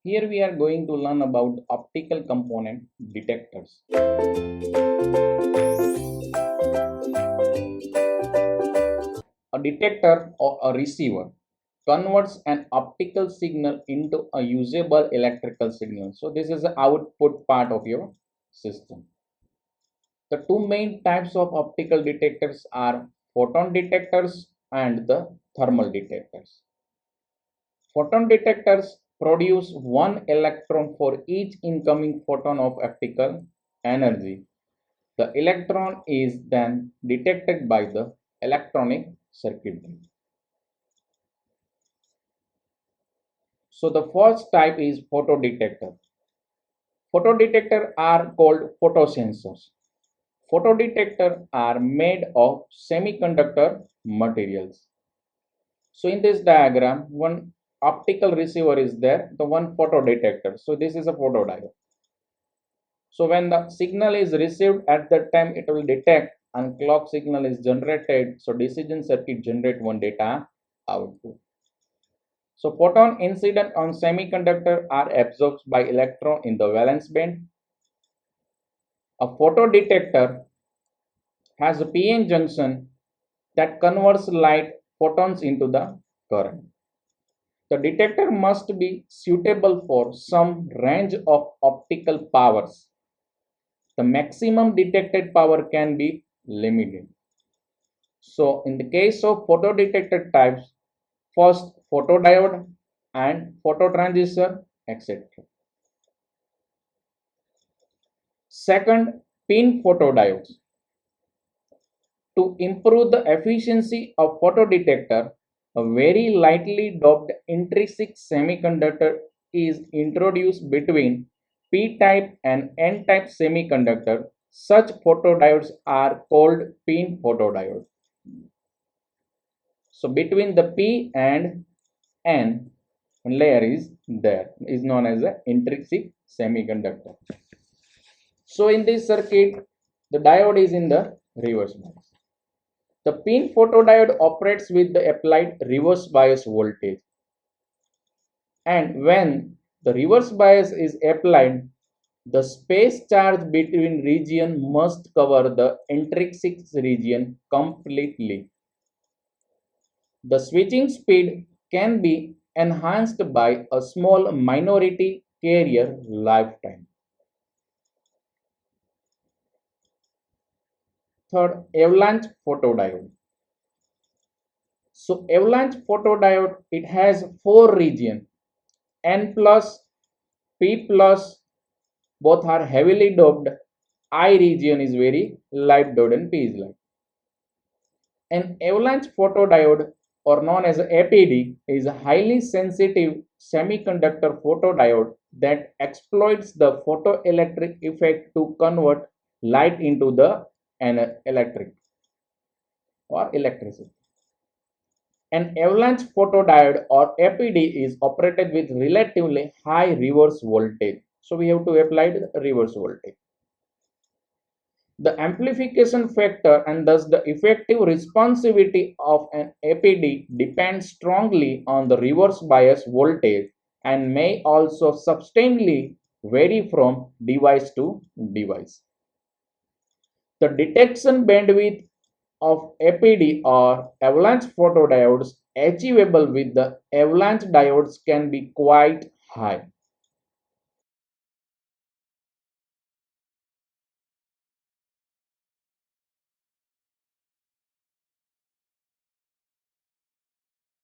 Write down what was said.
Here we are going to learn about optical component detectors. A detector or a receiver converts an optical signal into a usable electrical signal. So this is the output part of your system. The two main types of optical detectors are photon detectors and the thermal detectors. Photon detectors produce one electron for each incoming photon of optical energy. The electron is then detected by the electronic circuitry. So the first type is photodetector. Photodetectors are called photosensors. Photodetectors are made of semiconductor materials. So in this diagram, one optical receiver is there, the one photodetector. So this is a photodiode. So when the signal is received at that time, it will detect and clock signal is generated. So decision circuit generate one data output. So photon incident on semiconductor are absorbed by electron in the valence band. A photodetector has a PN junction that converts light photons into the current. The detector must be suitable for some range of optical powers. The maximum detected power can be limited. So in the case of photodetector types, first photodiode and phototransistor, etc. Second, pin photodiodes. To improve the efficiency of photodetector, a very lightly doped intrinsic semiconductor is introduced between p-type and n-type semiconductor. Such photodiodes are called pin photodiodes. So between the p and n layer is known as the intrinsic semiconductor. So in this circuit, the diode is in the reverse bias. The pin photodiode operates with the applied reverse bias voltage. And when the reverse bias is applied, the space charge between region must cover the intrinsic region completely. The switching speed can be enhanced by a small minority carrier lifetime. Third, avalanche photodiode. So avalanche photodiode, it has four regions, N plus, P plus, both are heavily doped. I region is very light doped and P is light. An avalanche photodiode, or known as APD, is a highly sensitive semiconductor photodiode that exploits the photoelectric effect to convert light into the electric or electricity. An avalanche photodiode or APD is operated with relatively high reverse voltage. So we have to apply the reverse voltage. The amplification factor and thus the effective responsivity of an APD depends strongly on the reverse bias voltage and may also substantially vary from device to device. The detection bandwidth of APD or avalanche photodiodes achievable with the avalanche diodes can be quite high.